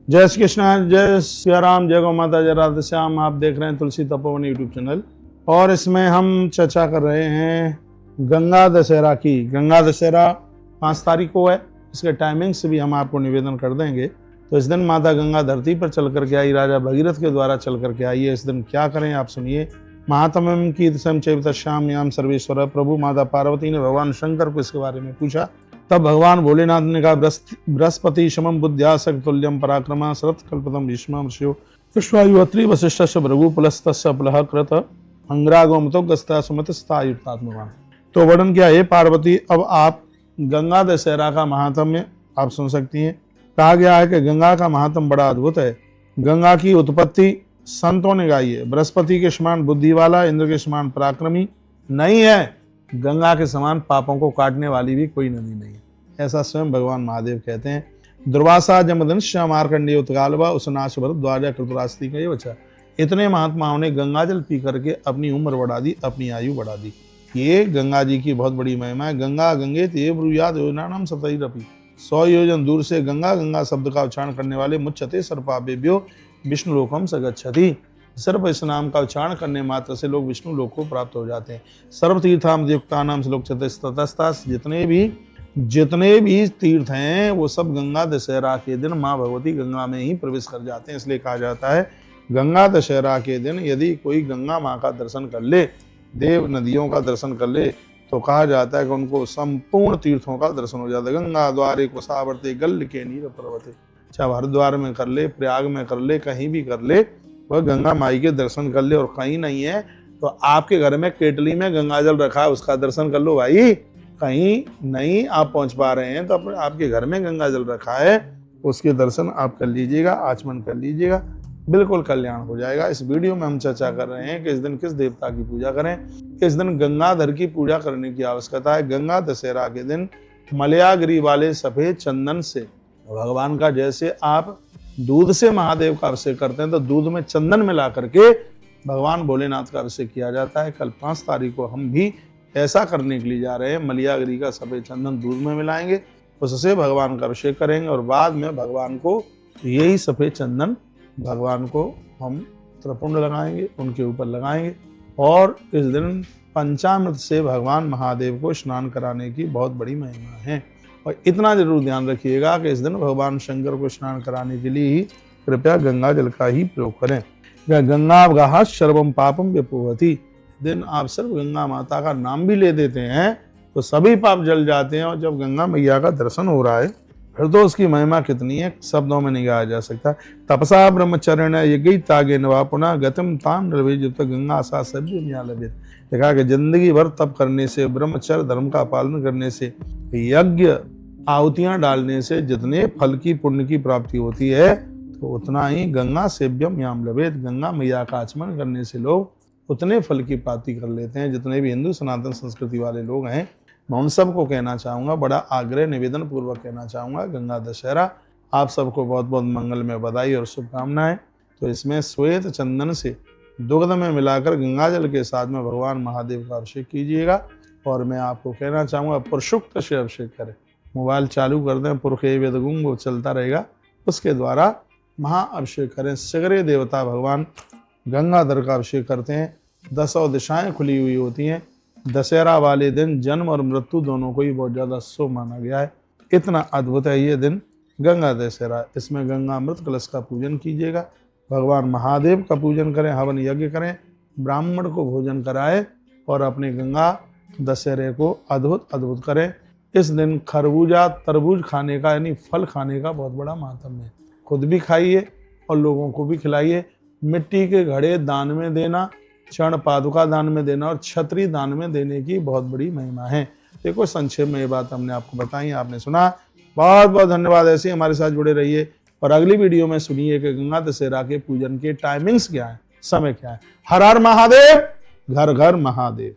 जय श्री कृष्ण, जय सिया राम, जय गौ माता, जय राधे श्याम। आप देख रहे हैं तुलसी तपोवन यूट्यूब चैनल और इसमें हम चर्चा कर रहे हैं गंगा दशहरा की। गंगा दशहरा 5 तारीख को है। इसके टाइमिंग्स भी हम आपको निवेदन कर देंगे। तो इस दिन माता गंगा धरती पर चल करके आई, राजा भगीरथ के द्वारा चल करके आई है। इस दिन क्या करें आप सुनिए। महात्म्यम कीर्तसम चैवतश्याम्याम सर्वेश्वर। प्रभु माता पार्वती ने भगवान शंकर को इसके बारे में पूछा। तब भगवान भोलेनाथ ने कहा, बृहस्पति समम बुद्ध्या तुल्यम पराक्रमा शरत कल्पतम भीष्म ऋषियो विश्वायु अत्रि वशिष्ठ भृगु पुलस्त प्लह कृत अंग्रागोमतो गस्ता सुमतस्तायुक्तात्मवान। तो वर्णन किया, हे पार्वती, अब आप गंगा दशहरा का महात्म्य आप सुन सकती हैं। कहा गया है कि गंगा का महात्म्य बड़ा अद्भुत है। गंगा की उत्पत्ति संतों ने गाई है। बृहस्पति के समान बुद्धि वाला, इंद्र के समान पराक्रमी नहीं है। गंगा के समान पापों को काटने वाली भी कोई नदी नहीं है, ऐसा स्वयं भगवान महादेव कहते हैं। दुर्वासा जमदंश मार्कंडेय उत्कालवा उसनाश भरद्वाजा कृतरास्ति का ये बचा। इतने महात्माओं ने गंगा जल पी करके अपनी उम्र बढ़ा दी, अपनी आयु बढ़ा दी। ये गंगा जी की बहुत बड़ी महिमा है। गंगा गंगे ते ब्रूयाद योजनानाम सतैरपि। 100 योजन दूर से गंगा गंगा शब्द का उच्चारण करने वाले मुच्यते सर्पाभ्यो विष्णु लोकम सगच्छति। सर्प इस नाम का उच्चारण करने मात्र से लोग विष्णु लोक को प्राप्त हो जाते हैं। सर्वतीर्थाम युक्तानाम श्लोक ततस्तास। जितने भी तीर्थ हैं वो सब गंगा दशहरा के दिन माँ भगवती गंगा में ही प्रवेश कर जाते हैं। इसलिए कहा जाता है गंगा दशहरा के दिन यदि कोई गंगा माँ का दर्शन कर ले, देव नदियों का दर्शन कर ले, तो कहा जाता है कि उनको संपूर्ण तीर्थों का दर्शन हो जाता है। गंगा द्वारे को सावर्ते गल के नीर पर्वते। चाहे हरिद्वार में कर ले, प्रयाग में कर ले, कहीं भी कर ले, वह गंगा माई के दर्शन कर ले। और कहीं नहीं है तो आपके घर में केटली में गंगा जल रखा है, उसका दर्शन कर लो भाई। कहीं नहीं आप पहुंच पा रहे हैं तो आपके घर में गंगा जल रखा है, उसके दर्शन आप कर लीजिएगा, आचमन कर लीजिएगा, बिल्कुल कल्याण हो जाएगा। इस वीडियो में हम चर्चा कर रहे हैं कि इस दिन किस देवता की पूजा करें। इस दिन गंगाधर की पूजा करने की आवश्यकता है। गंगा दशहरा के दिन मलयागिरी वाले सफेद चंदन से भगवान का, जैसे आप दूध से महादेव का अभिषेक करते हैं तो दूध में चंदन मिला करके भगवान भोलेनाथ का अभिषेक किया जाता है। कल 5 तारीख को हम भी ऐसा करने के लिए जा रहे हैं। मलयागिरी का सफेद चंदन दूध में मिलाएंगे, उससे भगवान का अभिषेक करेंगे और बाद में भगवान को यही सफेद चंदन भगवान को हम त्रिपुंड लगाएंगे, उनके ऊपर लगाएंगे। और इस दिन पंचामृत से भगवान महादेव को स्नान कराने की बहुत बड़ी महिमा है। और इतना जरूर ध्यान रखिएगा कि इस दिन भगवान शंकर को स्नान कराने के लिए ही कृपया गंगा जल का ही प्रयोग करें। गंगावगाह सर्वम पापम विपोहति। दिन आप सिर्फ गंगा माता का नाम भी ले देते हैं तो सभी पाप जल जाते हैं। और जब गंगा मैया का दर्शन हो रहा है फिर तो उसकी महिमा कितनी है, शब्दों में नहीं गाया जा सकता। तपसा ब्रह्मचरण यज्ञ तागे नवा पुनः गतम ताम रवि जब तक गंगा सा सभ्य लभित। देखा कि जिंदगी भर तप करने से, ब्रह्मचर्य धर्म का पालन करने से, यज्ञ आहुतियां डालने से जितने फल की पुण्य की प्राप्ति होती है तो उतना ही गंगा सेव्यम याम लभेत। गंगा मैया का आचमन करने से लोग उतने फल की प्राप्ति कर लेते हैं। जितने भी हिंदू सनातन संस्कृति वाले लोग हैं मैं उन सबको कहना चाहूँगा, बड़ा आग्रह निवेदन पूर्वक कहना चाहूँगा, गंगा दशहरा आप सबको बहुत बहुत मंगल में बधाई और शुभकामनाएं। तो इसमें श्वेत चंदन से दुग्ध में मिलाकर गंगा जल के साथ में भगवान महादेव का अभिषेक कीजिएगा। और मैं आपको कहना चाहूँगा पुरुषुक्त से अभिषेक करें। मोबाइल चालू कर दें, पुरखे वेदगुंग वो चलता रहेगा, उसके द्वारा महा अभिषेक करें। सगरे देवता भगवान गंगाधर का अभिषेक करते हैं। 10 दिशाएं खुली हुई होती हैं। दशहरा वाले दिन जन्म और मृत्यु दोनों को ही बहुत ज़्यादा शुभ माना गया है। इतना अद्भुत है ये दिन गंगा दशहरा। इसमें गंगा अमृत कलश का पूजन कीजिएगा, भगवान महादेव का पूजन करें, हवन यज्ञ करें, ब्राह्मण को भोजन कराएं और अपने गंगा दशहरे को अद्भुत करें। इस दिन खरबूजा तरबूज खाने का यानी फल खाने का बहुत बड़ा महात्म्य है। खुद भी खाइए और लोगों को भी खिलाइए। मिट्टी के घड़े दान में देना, चरण पादुका दान में देना और छतरी दान में देने की बहुत बड़ी महिमा है। देखो संक्षेप में ये बात हमने आपको बताई, आपने सुना। बहुत बहुत धन्यवाद। ऐसे हमारे साथ जुड़े रहिए और अगली वीडियो में सुनिए कि गंगा दशहरा के पूजन के टाइमिंग्स क्या है, समय क्या है। हर हर महादेव, घर घर महादेव।